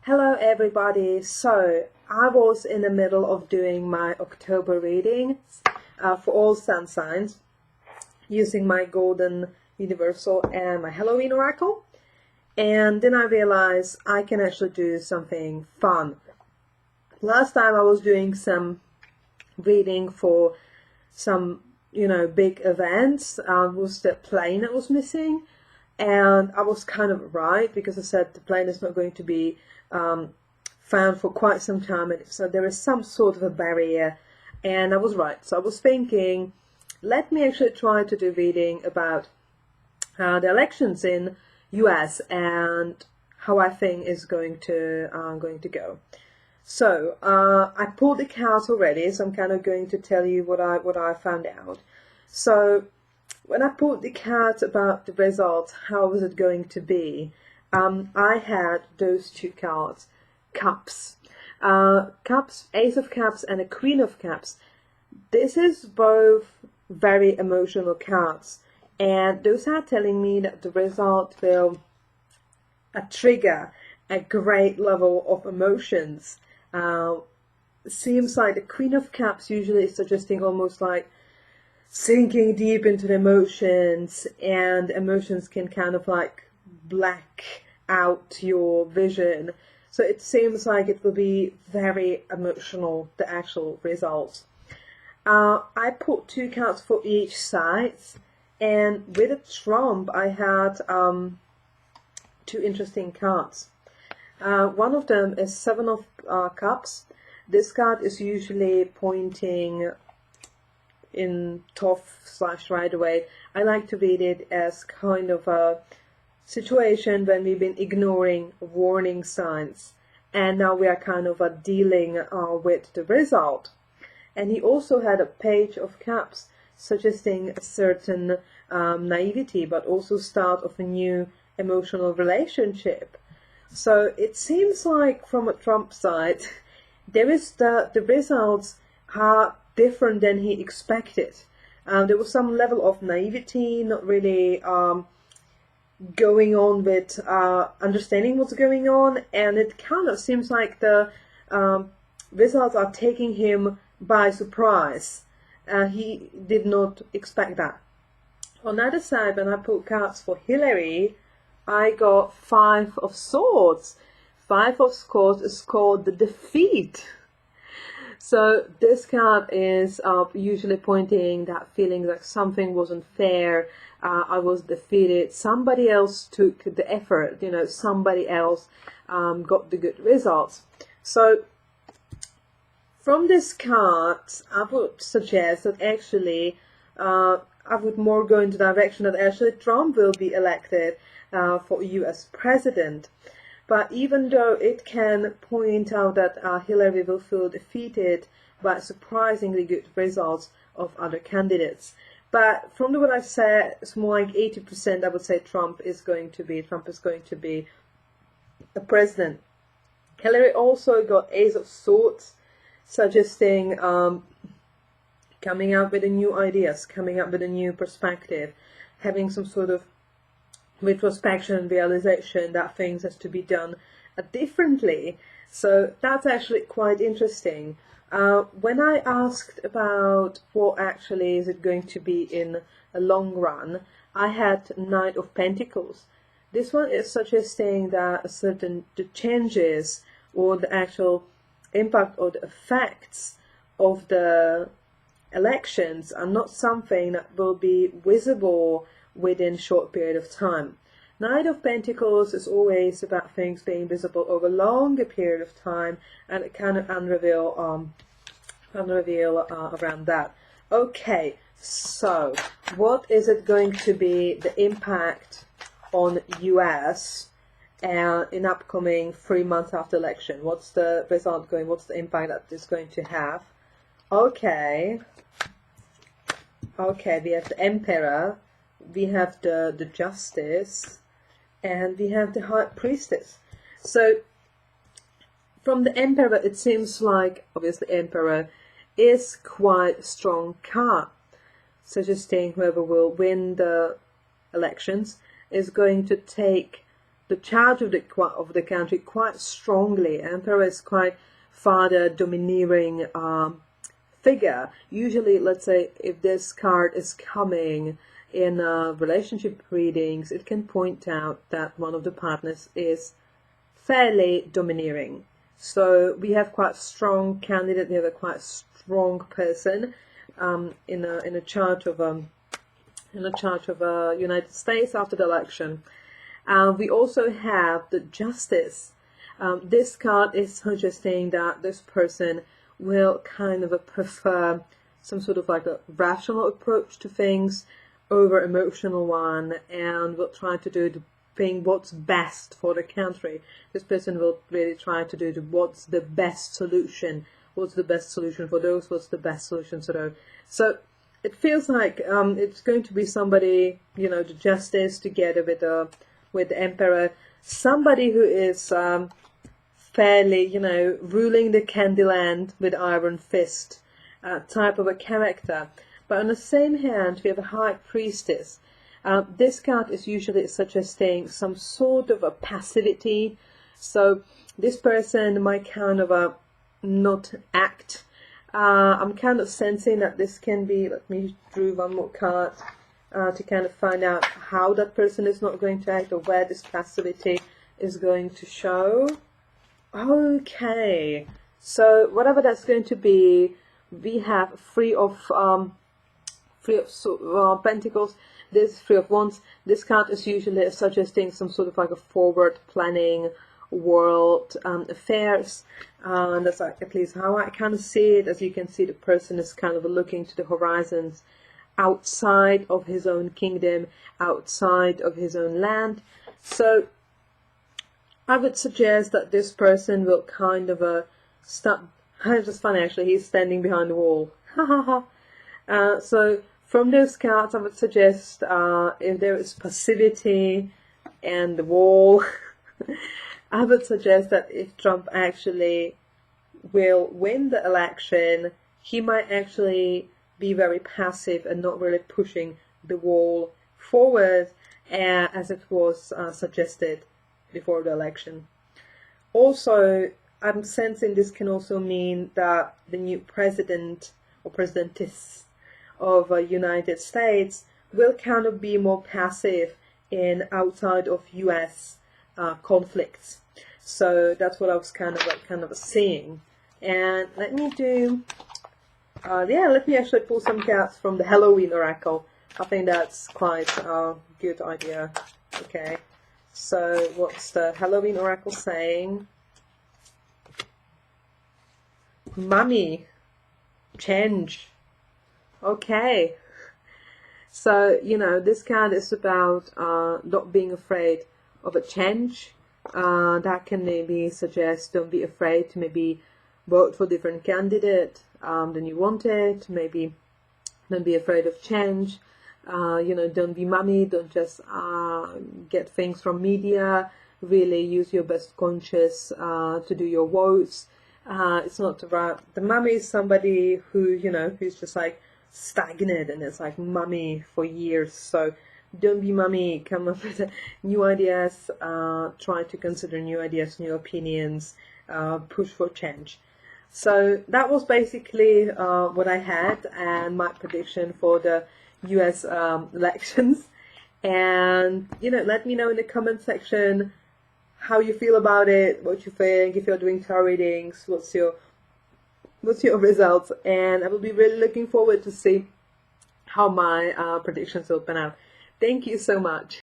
Hello everybody, so I was in the middle of doing my October readings for all sun signs using my Golden Universal and my Halloween Oracle, and then I realized I can actually do something fun. Last time I was doing some reading for some big events, was the plane that was missing, and I was kind of right because I said the plane is not going to be found for quite some time, and so there is some sort of a barrier, and I was right. So I was thinking, let me actually try to do reading about the elections in US and how I think is going to go. So I pulled the cards already, so I'm kind of going to tell you what I found out. So when I pulled the cards about the results, how was it going to be? I had those two cards, Cups. Cups, Ace of Cups and a Queen of Cups. This is both very emotional cards, and those are telling me that the result will trigger a great level of emotions. Seems like the Queen of Cups usually is suggesting almost like sinking deep into the emotions, and emotions can kind of like black out your vision. So it seems like it will be very emotional, the actual results. I put two cards for each side, and with a trump I had two interesting cards. One of them is Seven of Cups. This card is usually pointing in tough/right away. I like to read it as kind of a situation when we've been ignoring warning signs, and now we are kind of dealing with the result. And he also had a Page of Cups, suggesting a certain naivety, but also start of a new emotional relationship. So it seems like from a Trump side, there is the results are different than he expected. There was some level of naivety, not really going on with understanding what's going on, and it kind of seems like the results are taking him by surprise. He did not expect that. On the other side, when I pulled cards for Hillary, I got Five of Swords. Five of Swords is called the defeat. So this card is usually pointing that feeling like something wasn't fair, I was defeated, somebody else took the effort, somebody else got the good results. So from this card, I would suggest that actually I would more go into the direction that actually Trump will be elected for US president. But even though it can point out that Hillary will feel defeated by surprisingly good results of other candidates. But from what I've said, it's more like 80% I would say Trump is going to be a president. Hillary also got Ace of Swords, suggesting coming up with new ideas, coming up with a new perspective, having some sort of retrospection and realization that things has to be done differently. So that's actually quite interesting. When I asked about what actually is it going to be in a long run, I had Knight of Pentacles. This one is suggesting that the changes or the actual impact or the effects of the elections are not something that will be visible within a short period of time. Knight of Pentacles is always about things being visible over a longer period of time, and it kind of unreveal around that. Okay, so what is it going to be the impact on US in upcoming 3 months after election? What's the result going? What's the impact that it's going to have? Okay, we have the Emperor, we have the Justice, and we have the High Priestess. So from the Emperor, it seems like obviously Emperor is quite a strong card, suggesting whoever will win the elections is going to take the charge of the country quite strongly. Emperor is quite father domineering figure. Usually, let's say, if this card is coming in relationship readings, it can point out that one of the partners is fairly domineering. So we have quite strong candidate, we have a quite strong person in a chart of United States after the election. We also have the Justice. This card is suggesting that this person will kind of prefer some sort of like a rational approach to things over emotional one, and will try to do the thing what's best for the country. This person will really try to do what's the best solution. What's the best solution for those? What's the best solution to those? So it feels like it's going to be somebody, you know, the Justice together with the Emperor, somebody who is fairly, you know, ruling the Candyland with iron fist type of a character. But on the same hand, we have a High Priestess. This card is usually suggesting some sort of a passivity. So this person might kind of not act. I'm kind of sensing that this can be, let me draw one more card to kind of find out how that person is not going to act, or where this passivity is going to show. Okay, so whatever that's going to be, we have Three of Pentacles. This Three of Wands. This card is usually suggesting some sort of like a forward planning world affairs. That's like at least how I kind of see it. As you can see, the person is kind of looking to the horizons outside of his own kingdom, outside of his own land. So I would suggest that this person will kind of start. It's just funny actually, he's standing behind the wall. Ha ha ha. So from those cards, I would suggest if there is passivity and the wall, I would suggest that if Trump actually will win the election, he might actually be very passive and not really pushing the wall forward as it was suggested before the election. Also, I'm sensing this can also mean that the new president or presidentess of United States will kind of be more passive in outside of US conflicts. So that's what I was kind of seeing. And let me do, let me actually pull some cards from the Halloween Oracle. I think that's quite a good idea. Okay, so what's the Halloween Oracle saying? Mummy, change. Okay, so you know, this card is about not being afraid of a change. That can maybe suggest don't be afraid to maybe vote for different candidate than you wanted. Maybe don't be afraid of change. You know, don't be mummy. Don't just get things from media. Really use your best conscience to do your votes. It's not about the mummy is somebody who, you know, who's just like stagnant and it's like mummy for years. So don't be mummy. Come up with new ideas. Try to consider new ideas, new opinions. Push for change. So that was basically what I had and my prediction for the US elections. And you know, let me know in the comment section how you feel about it, what you think, if you're doing tarot readings, what's your results, and I will be really looking forward to see how my predictions will pan out. Thank you so much.